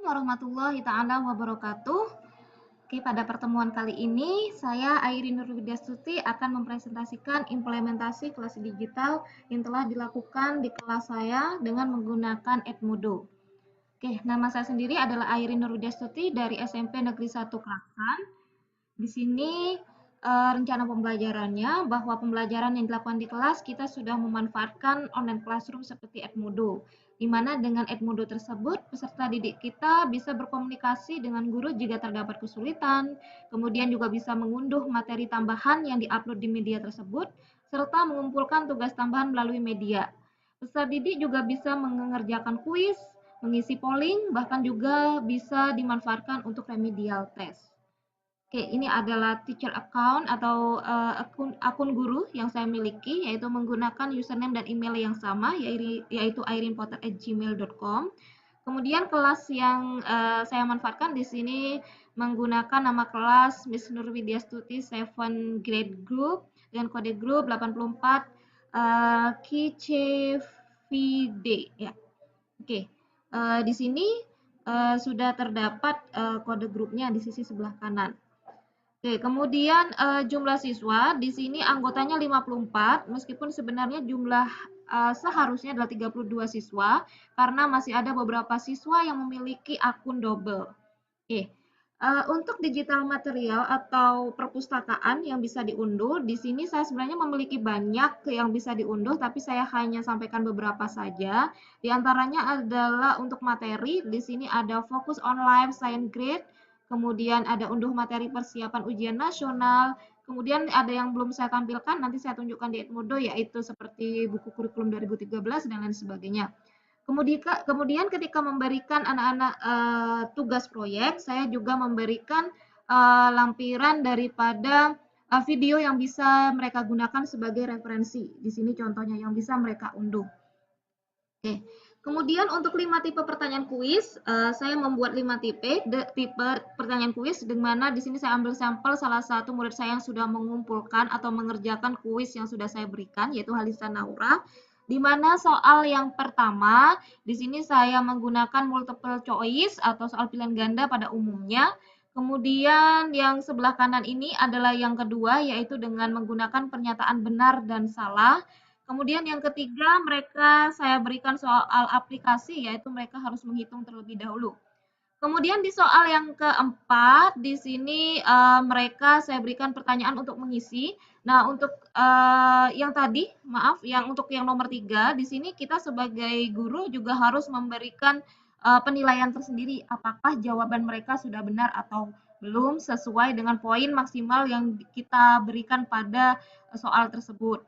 warahmatullahi taala wabarakatuh. Oke, pada pertemuan kali ini saya Airin Nurwidiastuti akan mempresentasikan implementasi kelas digital yang telah dilakukan di kelas saya dengan menggunakan Edmodo. Oke, nama saya sendiri adalah Airin Nurwidiastuti dari SMP Negeri 1 Klaten. Di sini rencana pembelajarannya bahwa pembelajaran yang dilakukan di kelas kita sudah memanfaatkan online classroom seperti Edmodo, di mana dengan Edmodo tersebut peserta didik kita bisa berkomunikasi dengan guru jika terdapat kesulitan, kemudian juga bisa mengunduh materi tambahan yang diupload di media tersebut, serta mengumpulkan tugas tambahan melalui media. Peserta didik juga bisa mengerjakan kuis, mengisi polling, bahkan juga bisa dimanfaatkan untuk remedial test. Oke, ini adalah teacher account atau akun guru yang saya miliki, yaitu menggunakan username dan email yang sama, yaitu airinpotter@gmail.com. Kemudian kelas yang saya manfaatkan di sini menggunakan nama kelas Miss Nurwidiastuti 7 Grade Group dengan kode grup 84 KCVD ya. Oke, di sini sudah terdapat kode grupnya di sisi sebelah kanan. Oke, kemudian jumlah siswa di sini anggotanya 54, meskipun sebenarnya jumlah seharusnya adalah 32 siswa karena masih ada beberapa siswa yang memiliki akun double. Oke, untuk digital material atau perpustakaan yang bisa diunduh, di sini saya sebenarnya memiliki banyak yang bisa diunduh, tapi saya hanya sampaikan beberapa saja. Di antaranya adalah untuk materi, di sini ada Focus on Life Science Grade, kemudian ada unduh materi persiapan ujian nasional, kemudian ada yang belum saya tampilkan, nanti saya tunjukkan di Edmodo, yaitu seperti buku kurikulum 2013 dan lain sebagainya. Kemudian ketika memberikan anak-anak tugas proyek, saya juga memberikan lampiran daripada video yang bisa mereka gunakan sebagai referensi. Di sini contohnya yang bisa mereka unduh. Oke. Kemudian untuk 5 tipe pertanyaan kuis, saya membuat 5 tipe pertanyaan kuis, di mana di sini saya ambil sampel salah satu murid saya yang sudah mengumpulkan atau mengerjakan kuis yang sudah saya berikan, yaitu Halisa Naura. Di mana soal yang pertama, di sini saya menggunakan multiple choice atau soal pilihan ganda pada umumnya. Kemudian yang sebelah kanan ini adalah yang kedua, yaitu dengan menggunakan pernyataan benar dan salah. Kemudian yang ketiga, saya berikan soal aplikasi, yaitu mereka harus menghitung terlebih dahulu. Kemudian di soal yang keempat, di sini mereka saya berikan pertanyaan untuk mengisi. Nah, untuk yang tadi, maaf, yang untuk yang nomor 3, di sini kita sebagai guru juga harus memberikan penilaian tersendiri, apakah jawaban mereka sudah benar atau belum sesuai dengan poin maksimal yang kita berikan pada soal tersebut.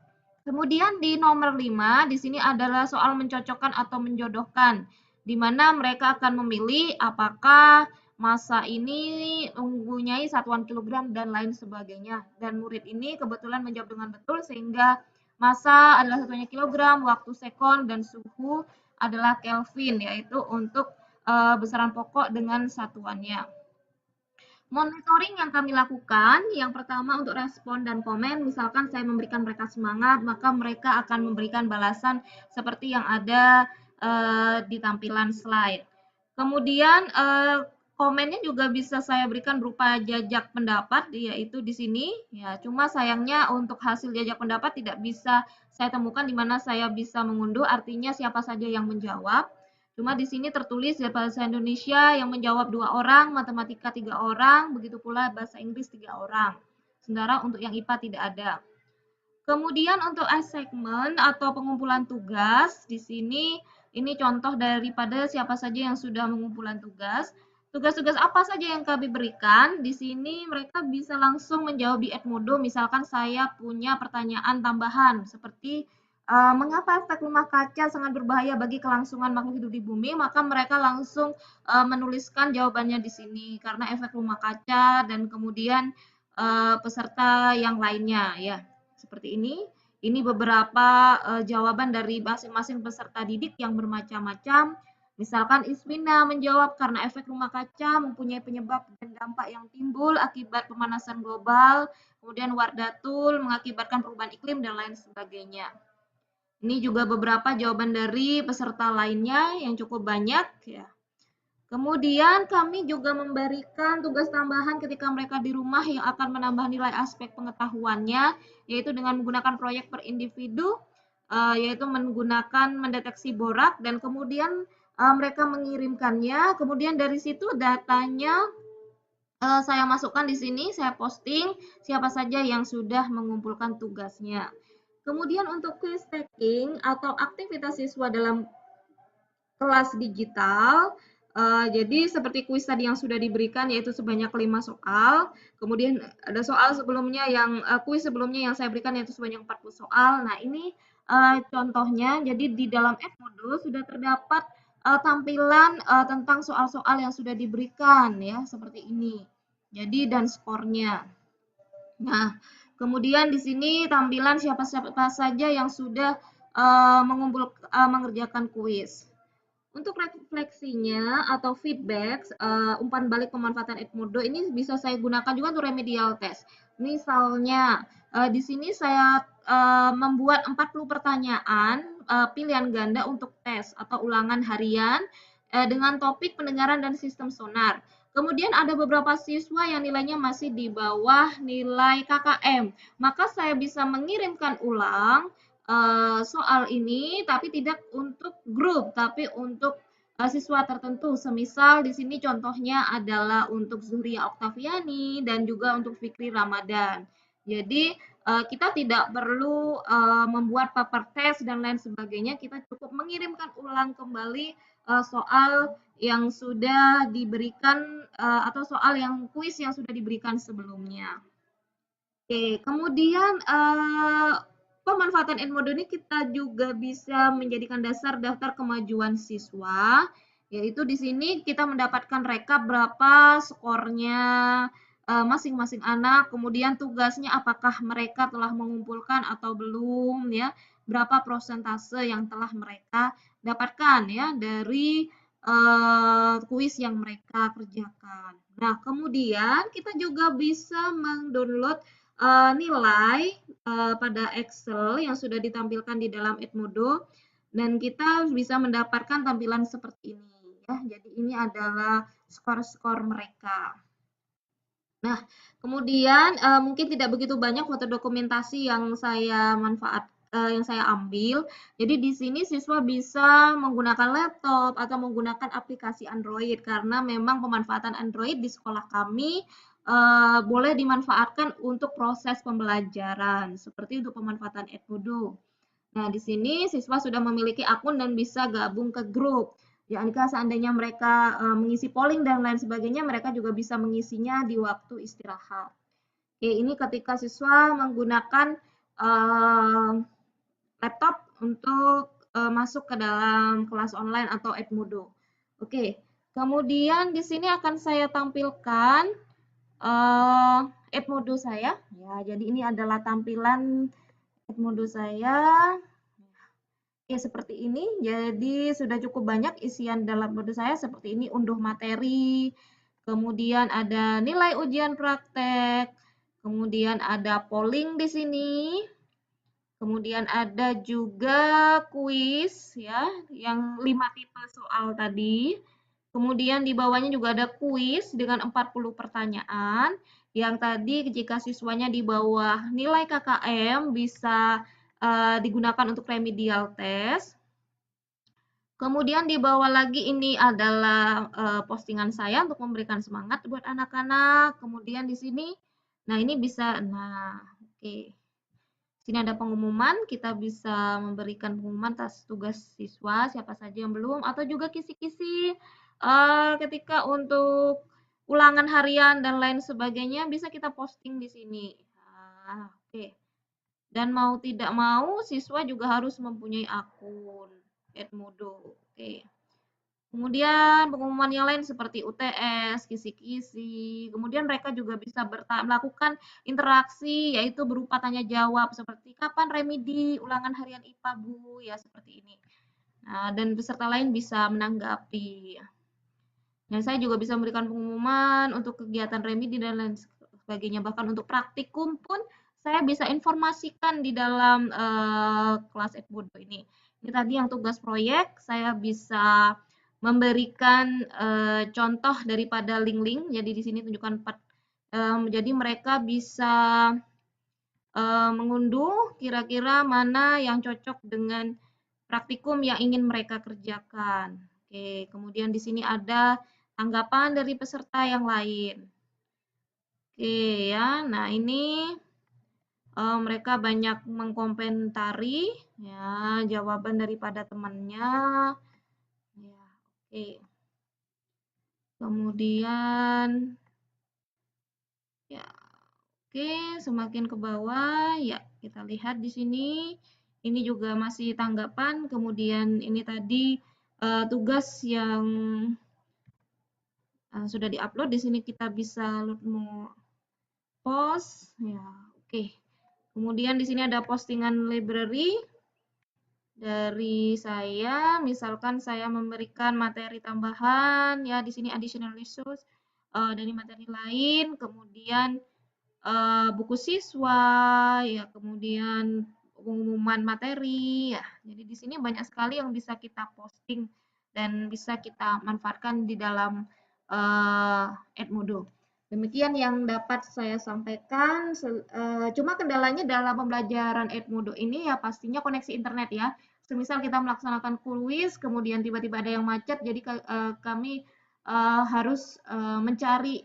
Kemudian di nomor 5, di sini adalah soal mencocokkan atau menjodohkan, di mana mereka akan memilih apakah massa ini mempunyai satuan kilogram dan lain sebagainya. Dan murid ini kebetulan menjawab dengan betul sehingga massa adalah satuannya kilogram, waktu sekon, dan suhu adalah Kelvin, yaitu untuk besaran pokok dengan satuannya. Monitoring yang kami lakukan, yang pertama untuk respon dan komen, misalkan saya memberikan mereka semangat, maka mereka akan memberikan balasan seperti yang ada di tampilan slide. Kemudian komennya juga bisa saya berikan berupa jajak pendapat, yaitu di sini. Ya, cuma sayangnya untuk hasil jajak pendapat tidak bisa saya temukan di mana saya bisa mengunduh, artinya siapa saja yang menjawab. Cuma di sini tertulis ya bahasa Indonesia yang menjawab 2 orang, matematika 3 orang, begitu pula bahasa Inggris 3 orang. Sementara untuk yang IPA tidak ada. Kemudian untuk assignment atau pengumpulan tugas, di sini ini contoh daripada siapa saja yang sudah mengumpulkan tugas. Tugas-tugas apa saja yang kami berikan, di sini mereka bisa langsung menjawab di Edmodo, misalkan saya punya pertanyaan tambahan seperti mengapa efek rumah kaca sangat berbahaya bagi kelangsungan makhluk hidup di bumi, maka mereka langsung menuliskan jawabannya di sini karena efek rumah kaca dan kemudian peserta yang lainnya ya. Seperti ini. Ini beberapa jawaban dari masing-masing peserta didik yang bermacam-macam. Misalkan Ismina menjawab karena efek rumah kaca mempunyai penyebab dan dampak yang timbul akibat pemanasan global, kemudian Wardatul mengakibatkan perubahan iklim dan lain sebagainya. Ini juga beberapa jawaban dari peserta lainnya yang cukup banyak ya. Kemudian kami juga memberikan tugas tambahan ketika mereka di rumah yang akan menambah nilai aspek pengetahuannya, yaitu dengan menggunakan proyek per individu, yaitu menggunakan mendeteksi borak dan kemudian mereka mengirimkannya. Kemudian dari situ datanya saya masukkan di sini, saya posting siapa saja yang sudah mengumpulkan tugasnya. Kemudian untuk quiz taking atau aktivitas siswa dalam kelas digital. Jadi seperti kuis tadi yang sudah diberikan yaitu sebanyak 5 soal. Kemudian ada soal sebelumnya yang kuis sebelumnya yang saya berikan yaitu sebanyak 40 soal. Nah, ini contohnya. Jadi di dalam Edmodo sudah terdapat tampilan tentang soal-soal yang sudah diberikan ya, seperti ini. Jadi dan skornya. Nah, kemudian di sini tampilan siapa-siapa saja yang sudah mengerjakan kuis. Untuk refleksinya atau feedback, umpan balik pemanfaatan Edmodo ini bisa saya gunakan juga untuk remedial test. Misalnya, di sini saya membuat 40 pertanyaan pilihan ganda untuk tes atau ulangan harian dengan topik pendengaran dan sistem sonar. Kemudian ada beberapa siswa yang nilainya masih di bawah nilai KKM. Maka saya bisa mengirimkan ulang soal ini tapi tidak untuk grup, tapi untuk siswa tertentu. Semisal di sini contohnya adalah untuk Zuhria Oktaviani dan juga untuk Fikri Ramadan. Jadi kita tidak perlu membuat paper test dan lain sebagainya, kita cukup mengirimkan ulang kembali soal yang sudah diberikan atau soal yang kuis yang sudah diberikan sebelumnya. Oke, kemudian pemanfaatan Edmodo ini kita juga bisa menjadikan dasar daftar kemajuan siswa, yaitu di sini kita mendapatkan rekap berapa skornya masing-masing anak, kemudian tugasnya apakah mereka telah mengumpulkan atau belum ya, berapa prosentase yang telah mereka dapatkan ya dari kuis yang mereka kerjakan. Nah, kemudian kita juga bisa mendownload nilai pada Excel yang sudah ditampilkan di dalam Edmodo dan kita bisa mendapatkan tampilan seperti ini ya. Jadi ini adalah skor-skor mereka. Nah, kemudian mungkin tidak begitu banyak foto dokumentasi yang saya yang saya ambil. Jadi di sini siswa bisa menggunakan laptop atau menggunakan aplikasi Android karena memang pemanfaatan Android di sekolah kami boleh dimanfaatkan untuk proses pembelajaran seperti untuk pemanfaatan Edmodo. Nah, di sini siswa sudah memiliki akun dan bisa gabung ke grup. Ya, jika seandainya mereka mengisi polling dan lain sebagainya, mereka juga bisa mengisinya di waktu istirahat. Oke, ini ketika siswa menggunakan laptop untuk masuk ke dalam kelas online atau Edmodo. Oke, kemudian di sini akan saya tampilkan Edmodo saya. Ya, jadi ini adalah tampilan Edmodo saya. Ya, seperti ini. Jadi sudah cukup banyak isian dalam modul saya seperti ini, unduh materi, kemudian ada nilai ujian praktek, kemudian ada polling di sini, kemudian ada juga kuis ya, yang 5 tipe soal tadi. Kemudian di bawahnya juga ada kuis dengan 40 pertanyaan yang tadi jika siswanya di bawah nilai KKM bisa digunakan untuk remedial test. Kemudian di bawah lagi ini adalah postingan saya untuk memberikan semangat buat anak-anak. Kemudian di sini, nah ini bisa, nah oke. Sini ada pengumuman, kita bisa memberikan pengumuman atas tugas siswa, siapa saja yang belum, atau juga kisi-kisi ketika untuk ulangan harian dan lain sebagainya bisa kita posting di sini. Nah, oke. Dan mau tidak mau siswa juga harus mempunyai akun Edmodo. Oke. Kemudian pengumuman yang lain seperti UTS, kisi-kisi. Kemudian mereka juga bisa melakukan interaksi yaitu berupa tanya jawab seperti kapan remedi ulangan harian IPA Bu ya seperti ini. Nah, dan peserta lain bisa menanggapi. Dan saya juga bisa memberikan pengumuman untuk kegiatan remedi dan lain sebagainya. Bahkan untuk praktikum pun saya bisa informasikan di dalam kelas Edmodo ini. Ini tadi yang tugas proyek, saya bisa memberikan contoh daripada link-link. Jadi di sini tunjukkan jadi mereka bisa mengunduh kira-kira mana yang cocok dengan praktikum yang ingin mereka kerjakan. Oke, kemudian di sini ada tanggapan dari peserta yang lain. Oke ya, nah ini mereka banyak mengkomentari ya jawaban daripada temannya. Ya, oke. Kemudian ya, oke, semakin ke bawah ya kita lihat di sini. Ini juga masih tanggapan, kemudian ini tadi tugas yang sudah diupload. Di sini kita bisa load more post ya, oke. Kemudian di sini ada postingan library dari saya, misalkan saya memberikan materi tambahan ya, di sini additional resource dari materi lain, kemudian buku siswa ya, kemudian pengumuman materi ya. Jadi di sini banyak sekali yang bisa kita posting dan bisa kita manfaatkan di dalam Edmodo. Demikian yang dapat saya sampaikan. Cuma kendalanya dalam pembelajaran Edmodo ini ya pastinya koneksi internet ya. Semisal kita melaksanakan kuis, kemudian tiba-tiba ada yang macet, jadi kami harus mencari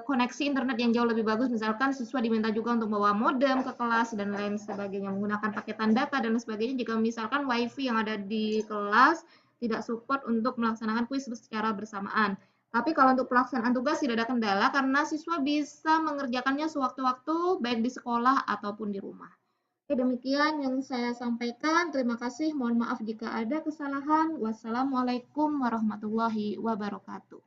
koneksi internet yang jauh lebih bagus. Misalkan siswa diminta juga untuk bawa modem ke kelas dan lain sebagainya, menggunakan paketan data dan sebagainya. Jika misalkan wifi yang ada di kelas tidak support untuk melaksanakan kuis secara bersamaan. Tapi kalau untuk pelaksanaan tugas tidak ada kendala karena siswa bisa mengerjakannya sewaktu-waktu baik di sekolah ataupun di rumah. Oke, demikian yang saya sampaikan. Terima kasih. Mohon maaf jika ada kesalahan. Wassalamualaikum warahmatullahi wabarakatuh.